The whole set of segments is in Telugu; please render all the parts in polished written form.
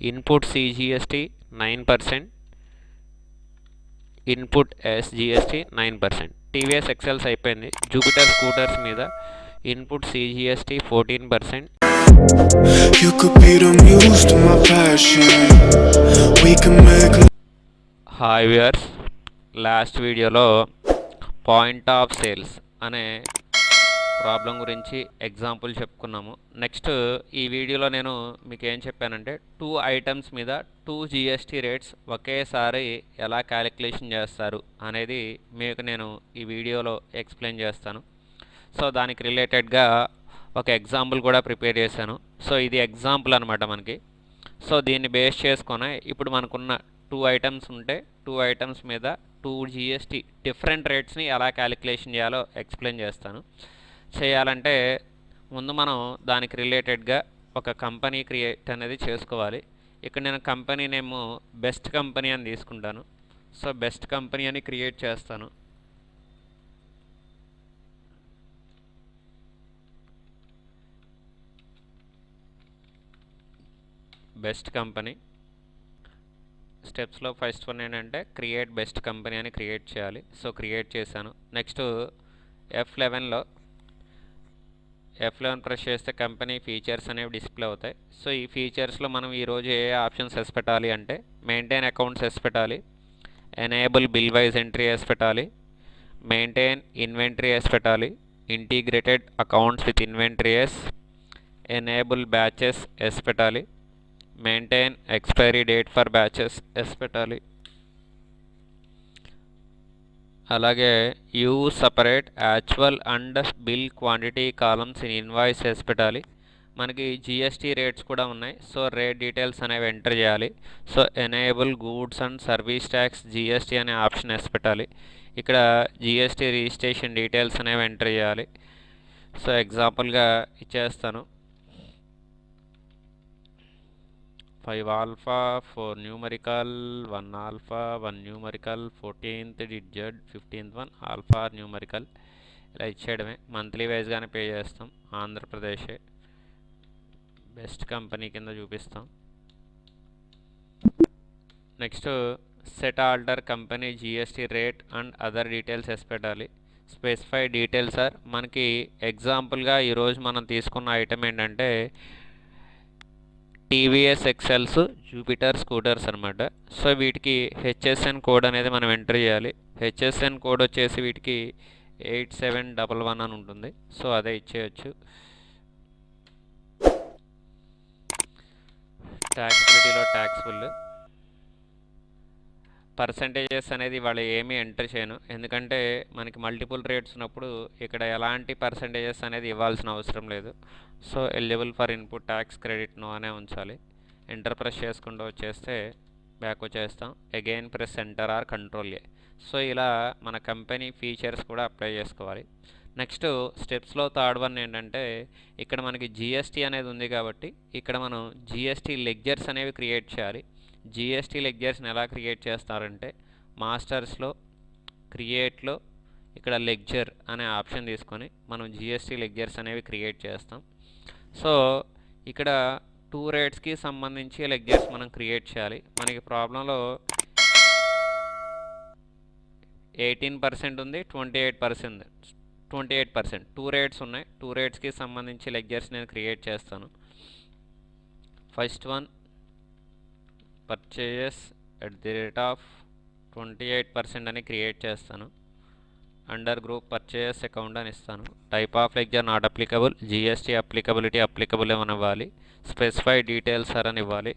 Input CGST 9%, input SGST 9%. TVS excels అయిపోయింది. జూపిటర్ స్కూటర్స్ మీద input CGST 14%. You could be the muse to my passion. We can make. Hi viewers, last వీడియోలో పాయింట్ ఆఫ్ సేల్స్ అనే ప్రాబ్లం గురించి ఎగ్జాంపుల్ చెప్పుకున్నాము. నెక్స్ట్ ఈ వీడియోలో నేను మీకు ఏం చెప్పానంటే 2 ఐటమ్స్ మీద 2 జిఎస్టీ రేట్స్ ఒకేసారి ఎలా క్యాలిక్యులేషన్ చేస్తారు అనేది మీకు నేను ఈ వీడియోలో ఎక్స్ప్లెయిన్ చేస్తాను. సో దానికి రిలేటెడ్గా ఒక ఎగ్జాంపుల్ కూడా ప్రిపేర్ చేశాను. సో ఇది ఎగ్జాంపుల్ అనమాట మనకి. సో దీన్ని బేస్ చేసుకొని ఇప్పుడు మనకున్న 2 ఐటమ్స్ ఉంటే 2 ఐటమ్స్ మీద 2 జిఎస్టీ డిఫరెంట్ రేట్స్ని ఎలా క్యాలిక్యులేషన్ చేయాలో ఎక్స్ప్లెయిన్ చేస్తాను. చేయాలంటే ముందు మనం దానికి రిలేటెడ్గా ఒక కంపెనీ క్రియేట్ అనేది చేసుకోవాలి. ఇక్కడ నేను కంపెనీ నేమ్ బెస్ట్ కంపెనీ అని తీసుకుంటాను. సో బెస్ట్ కంపెనీ అని క్రియేట్ చేస్తాను. బెస్ట్ కంపెనీ స్టెప్స్లో ఫస్ట్ వన్ ఏంటంటే క్రియేట్ బెస్ట్ కంపెనీ అని క్రియేట్ చేయాలి. సో క్రియేట్ చేశాను. నెక్స్ట్ F11 ప్రెస్ చేస్తే కంపెనీ ఫీచర్స్ అనేవి డిస్ప్లే అవుతాయి. సో ఈ ఫీచర్స్లో మనం ఈరోజు ఏ ఆప్షన్స్ ఎస్ పెట్టాలి అంటే మెయింటైన్ అకౌంట్స్ ఎస్ పెట్టాలి, enable bill wise entry yes పెట్టాలి, మెయింటైన్ ఇన్వెంటరీ ఎస్ పెట్టాలి, integrated accounts with inventory yes, enable batches yes పెట్టాలి, maintain expiry date for batches yes పెట్టాలి. అలాగే use separate actual and bill quantity columns in invoice yes పెట్టాలి. మనకి జిఎస్టీ రేట్స్ కూడా ఉన్నాయి. సో రేట్ డీటెయిల్స్ అనేవి ఎంటర్ చేయాలి. So enable goods and service tax GST అనే ఆప్షన్ ఎస్ పెట్టాలి. ఇక్కడ జిఎస్టీ రిజిస్ట్రేషన్ డీటెయిల్స్ అనేవి ఎంటర్ చేయాలి. సో ఎగ్జాంపుల్గా ఇచ్చేస్తాను. 5 alpha 4 numerical 1 alpha 1 numerical 14th digit 15th one alpha numerical ఇలా ఇచ్చేయడమే. మంత్లీ వైజ్గానే పే చేస్తాం. ఆంధ్రప్రదేశ్ బెస్ట్ కంపెనీ కింద చూపిస్తాం. Next set alter company GST rate and other details yes పెట్టాలి. స్పెసిఫై డీటెయిల్స్ ఆర్ మనకి ఎగ్జాంపుల్గా ఈరోజు మనం తీసుకున్న ఐటమ్ ఏంటంటే టీవీఎస్ ఎక్సెల్స్ జూపిటర్ స్కూటర్స్ అనమాట. సో వీటికి హెచ్ఎస్ఎన్ కోడ్ అనేది మనం ఎంటర్ చేయాలి. హెచ్ఎస్ఎన్ కోడ్ వచ్చేసి వీటికి 8711 అని ఉంటుంది. సో అదే ఇచ్చేయచ్చు. ట్యాక్సిబిలిటీలో ట్యాక్సిబుల్ పర్సంటేజెస్ అనేది వాళ్ళు ఏమీ ఎంటర్ చేయను, ఎందుకంటే మనకి మల్టిపుల్ రేట్స్ ఉన్నప్పుడు ఇక్కడ ఎలాంటి పర్సంటేజెస్ అనేది ఇవ్వాల్సిన అవసరం లేదు. So eligible for input tax credit no అనే ఉంచాలి. ఎంటర్ ప్రెస్ చేసుకుంటూ వచ్చేస్తే బ్యాక్ వచ్చేస్తాం. Again press enter or control A. So ఇలా మన కంపెనీ ఫీచర్స్ కూడా అప్లై చేసుకోవాలి. నెక్స్ట్ స్టెప్స్లో థర్డ్ వన్ ఏంటంటే ఇక్కడ మనకి జిఎస్టీ అనేది ఉంది కాబట్టి ఇక్కడ మనం జిఎస్టీ లెడ్జర్స్ అనేవి క్రియేట్ చేయాలి. జిఎస్టీ లెడ్జర్స్ని ఎలా క్రియేట్ చేస్తారంటే మాస్టర్స్లో క్రియేట్లో ఇక్కడ లెడ్జర్ అనే ఆప్షన్ తీసుకొని మనం జిఎస్టీ లెడ్జర్స్ అనేవి క్రియేట్ చేస్తాం. సో ఇక్కడ 2 రేట్స్కి సంబంధించి లెడ్జర్స్ మనం క్రియేట్ చేయాలి. మనకి ప్రాబ్లంలో 18% ఉంది, 28%. 2 రేట్స్ ఉన్నాయి. 2 రేట్స్కి సంబంధించి లెడ్జర్స్ నేను క్రియేట్ చేస్తాను. ఫస్ట్ వన్ పర్చేజెస్ @28% అని క్రియేట్ చేస్తాను. అండర్ గ్రూప్ పర్చేజెస్ అకౌంట్ అని ఇస్తాను. Type of ledger not applicable, GST applicability applicable ఏమని ఇవ్వాలి. స్పెసిఫై డీటెయిల్స్ సార్ అని ఇవ్వాలి.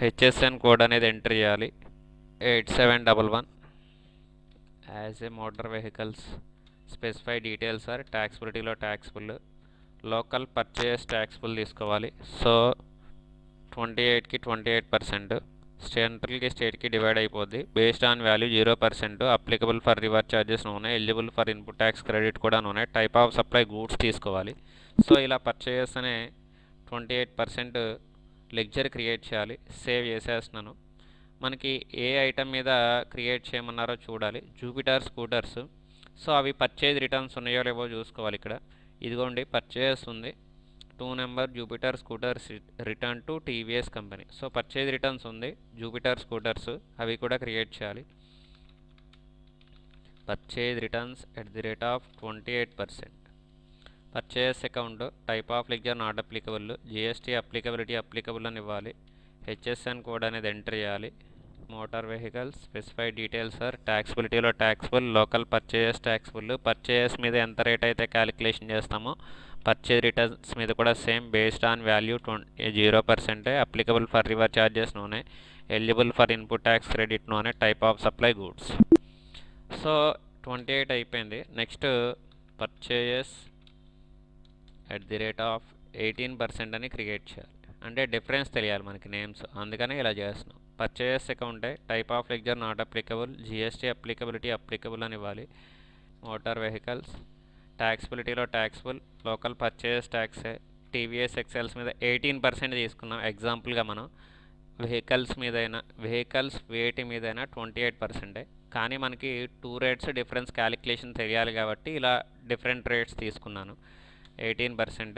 హెచ్ఎస్ఎన్ కోడ్ అనేది ఎంటర్ చేయాలి. 8711 as a motor vehicles. Specify details sir ట్యాక్సిబిలిటీలో ట్యాక్సిబుల్, లోకల్ పర్చేస్ ట్యాక్సిబుల్ తీసుకోవాలి. సో 28కి 28%, సెంట్రల్కి స్టేట్కి డివైడ్ అయిపోద్ది. Based on value 0%, applicable for reverse charges ఉన్నాయి, eligible for input tax credit కూడా ఉన్నాయి. టైప్ ఆఫ్ సప్లై గూడ్స్ తీసుకోవాలి. సో ఇలా పర్చేస్ అనే 28% లెడ్జర్ క్రియేట్ చేయాలి. సేవ్ చేసేస్తున్నాను. మనకి ఏ ఐటమ్ మీద క్రియేట్ చేయమన్నారో చూడాలి. Jupiter scooters. సో అవి పర్చేజ్ రిటర్న్స్ ఉన్నాయో లేవో చూసుకోవాలి. ఇక్కడ ఇదిగోండి పర్చేస్ ఉంది. 2 number Jupiter scooters return to TVS company. So purchase returns ఉంది జూపిటర్ స్కూటర్స్, అవి కూడా క్రియేట్ చేయాలి. Purchase returns @28%. Purchase account type of ledger not applicable, GST applicable అని ఇవ్వాలి. హెచ్ఎస్ఎన్ కోడ్ అనేది ఎంటర్ చేయాలి. Motor vehicles specified details are ట్యాక్సిబిలిటీలో taxable, local purchases taxable. Purchases మీద ఎంత రేట్ అయితే క్యాలిక్యులేషన్ చేస్తామో పర్చేజ్ రిటర్న్స్ మీద కూడా same based on value 0%. Applicable for river charges నూనె, eligible for input tax credit none, type of supply goods. So 28 అయిపోయింది. నెక్స్ట్ పర్చేజెస్ @18% అని క్రియేట్ చేయాలి. అంటే డిఫరెన్స్ తెలియాలి మనకి నేమ్స్, అందుకనే ఇలా చేస్తున్నాం. పర్చేజెస్ అకౌంటే type of ledger not applicable, GST applicable అని ఇవ్వాలి. మోటార్ వెహికల్స్ ట్యాక్సిబిలిటీలో ట్యాక్సిబుల్, లోకల్ పర్చేజెస్ ట్యాక్సే. టీవీఎస్ ఎక్సెల్స్ మీద 18% తీసుకున్నాం ఎగ్జాంపుల్గా. మనం వెహికల్స్ వేటి మీదైనా 28%. కానీ మనకి 2 రేట్స్ డిఫరెన్స్ క్యాలిక్యులేషన్ తెలియాలి కాబట్టి ఇలా డిఫరెంట్ రేట్స్ తీసుకున్నాను. 18%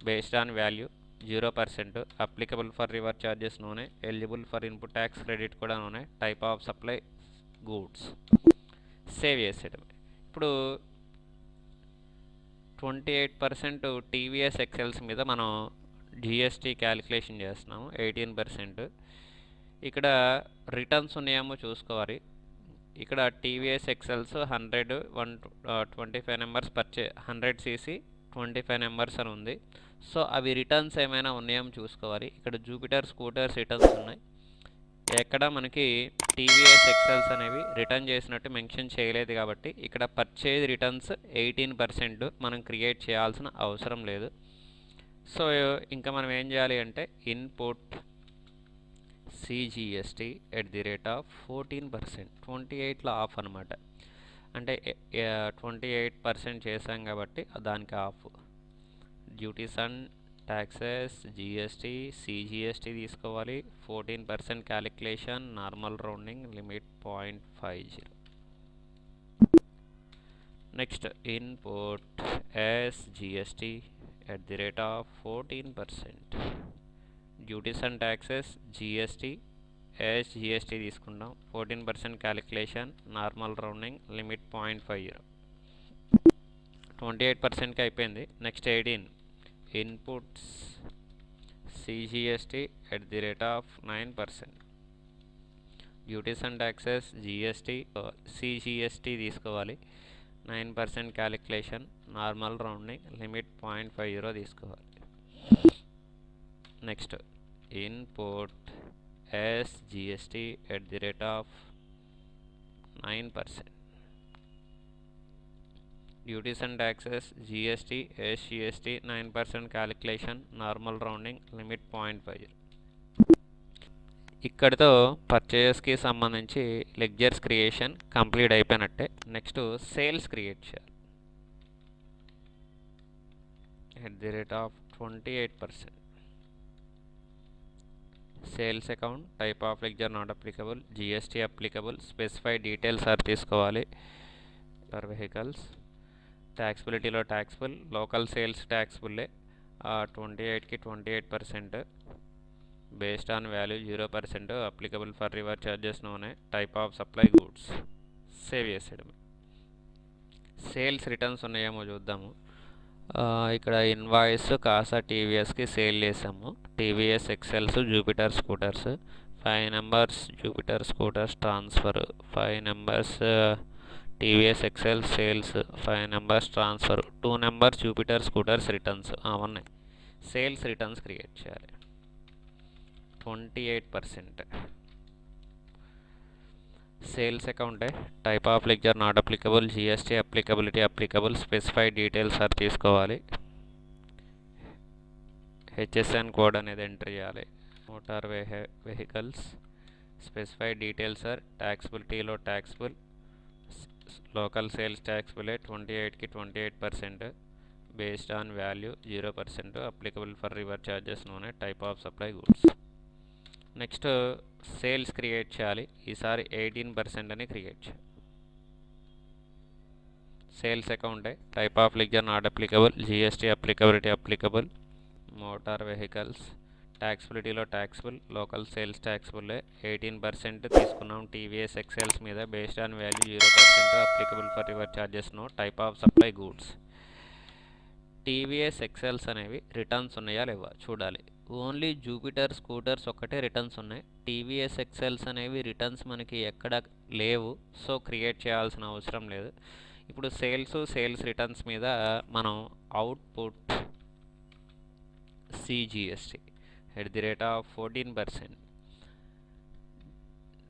based on value, 0% applicable for river charges నూనె, eligible for input tax credit కూడా నూనె, type of supply goods. Save చేసేయడం. ఇప్పుడు 28% టీవీఎస్ ఎక్సెల్స్ మీద మనం జిఎస్టీ క్యాలిక్యులేషన్ చేస్తున్నాము. 18%. ఇక్కడ రిటర్న్స్ ఉన్నాయేమో చూసుకోవాలి. ఇక్కడ TVS excels 25 numbers 100 cc 25 numbers అని ఉంది. సో అవి రిటర్న్స్ ఏమైనా ఉన్నాయేమో చూసుకోవాలి. ఇక్కడ జూపిటర్ స్కూటర్స్ రిటర్న్స్ ఉన్నాయి. ఎక్కడ మనకి టీవీఎస్ ఎక్సెల్స్ అనేవి రిటర్న్ చేసినట్టు మెన్షన్ చేయలేదు కాబట్టి ఇక్కడ పర్చేజ్ రిటర్న్స్ 18% మనం క్రియేట్ చేయాల్సిన అవసరం లేదు. సో ఇంకా మనం ఏం చేయాలి అంటే ఇన్పుట్ CGST @14%. 28లో ఆఫ్ అనమాట. అంటే 28% చేసాం కాబట్టి దానికి of. Duties and taxes GST CGST తీసుకోవాలి. 14% calculation, normal rounding, limit 0.50. Next input SGST @14%. Duties and taxes GST SGST తీసుకుంటాం. 14% క్యాలిక్యులేషన్, నార్మల్ రౌండింగ్, లిమిట్ 0.50. 28%కి అయిపోయింది. Next 18 inputs CGST @9%. Duties and taxes CGST తీసుకోవాలి. 9% క్యాలిక్యులేషన్, నార్మల్ రౌండింగ్, లిమిట్ 0.50 తీసుకోవాలి. Next input SGST @9%. Duties and taxes GST SGST 9% calculation, normal rounding, limit 0.50. ఇక్కడితో పర్చేజెస్కి సంబంధించి లెడ్జర్స్ క్రియేషన్ కంప్లీట్ అయిపోయినట్టే. నెక్స్ట్ సేల్స్ క్రియేట్ చేయాలి. @28%. Sales account type of ledger not applicable, GST applicable, specified details are తీసుకోవాలి. మోటార్ వెహికల్స్ ట్యాక్సిబిలిటీలో ట్యాక్సిబుల్, లోకల్ సేల్స్ ట్యాక్సిబుల్లే. 28కి 28% based on value, 0% applicable for river charges నూనె, type of supply goods. Save చేసేయడమే. సేల్స్ రిటర్న్స్ ఉన్నాయేమో చూద్దాము. ఇక్కడ ఇన్వాయిస్ కాసా టీవీఎస్కి సేల్ చేసాము. TVS XLs Jupiter scooters 5 numbers Jupiter scooters transfer, 5 numbers TVS XL sales, 5 numbers transfer, 2 numbers Jupiter scooters returns ఉన్నాయి. సేల్స్ రిటర్న్స్ క్రియేట్ చేయాలి. 28% సేల్స్ అకౌంటే type of ledger not applicable, GST applicable, specified details are తీసుకోవాలి. HSN కోడ్ అనేది ఎంటర్ చేయాలి. Motor vehicles specified details are ట్యాక్సిబిలిటీలో ట్యాక్సిబుల్, లోకల్ సేల్స్ ట్యాక్సిబులే. 28కి 28% based on value, 0% applicable for river charges నూనె, type of supply goods. Next sales create చేయాలి. ఈసారి 18% అని క్రియేట్ చేయాలి. సేల్స్ అకౌంటే type of ledger not applicable, GST applicable, motor vehicles ట్యాక్సిబిలిటీలో ట్యాక్సిబుల్, లోకల్ సేల్స్ ట్యాక్సిబుల్ 18% తీసుకున్నాం. టీవీఎస్ ఎక్సెల్స్ మీద based on value 0% applicable for reverse charges no type of supply goods. TVS XLs అనేవి రిటర్న్స్ ఉన్నాయా లేవా చూడాలి. ఓన్లీ జూపిటర్ స్కూటర్స్ ఒక్కటే రిటర్న్స్ ఉన్నాయి. టీవీఎస్ ఎక్సెల్స్ అనేవి రిటర్న్స్ మనకి ఎక్కడ లేవు, సో క్రియేట్ చేయాల్సిన అవసరం లేదు. ఇప్పుడు సేల్స్ రిటర్న్స్ మీద మనం అవుట్పుట్ CGST @14%,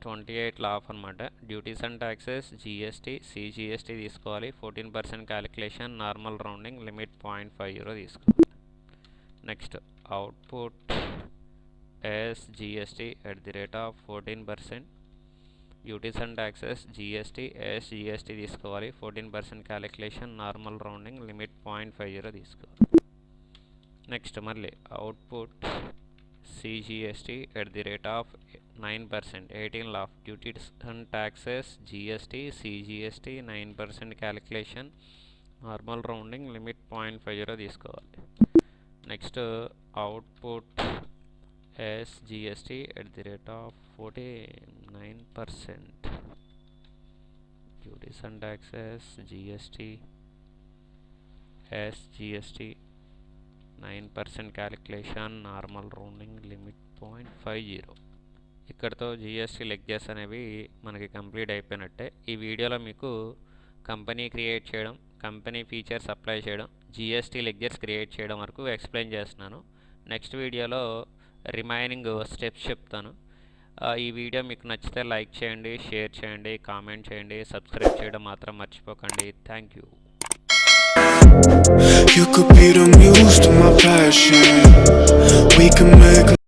28 లాఫ్ అనమాట. Duties and taxes GST CGST తీసుకోవాలి. 14% క్యాలిక్యులేషన్, నార్మల్ రౌండింగ్, లిమిట్ 0.50 తీసుకోవాలి. Next output SGST @14%, duties and taxes SGST తీసుకోవాలి. 14% క్యాలిక్యులేషన్, నార్మల్ రౌండింగ్, లిమిట్ 0.50 తీసుకోవాలి. నెక్స్ట్ మళ్ళీ output CGST @9%, 18 laugh, duties and taxes GST CGST 9% calculation, normal rounding, limit 0.50 తీసుకోవాలి. Next output SGST @49%, duties and taxes GST SGST 9% calculation, normal rounding, limit 0.50. ఇక్కడతో GST లెక్చర్స్ అనేవి మనకి కంప్లీట్ అయిపోయినట్టే. ఈ వీడియోలో మీకు కంపెనీ క్రియేట్ చేయడం, కంపెనీ ఫీచర్స్ అప్లై చేయడం, GST లెక్చర్స్ క్రియేట్ చేయడం వరకు ఎక్స్ప్లెయిన్ చేస్తున్నాను. నెక్స్ట్ వీడియోలో రిమైనింగ్ స్టెప్స్ చెప్తాను. ఈ వీడియో మీకు నచ్చితే లైక్ చేయండి, షేర్ చేయండి, కామెంట్ చేయండి, సబ్స్క్రైబ్ చేయడం మాత్రం మర్చిపోకండి. Thank you. You could be the muse to my passion. We can make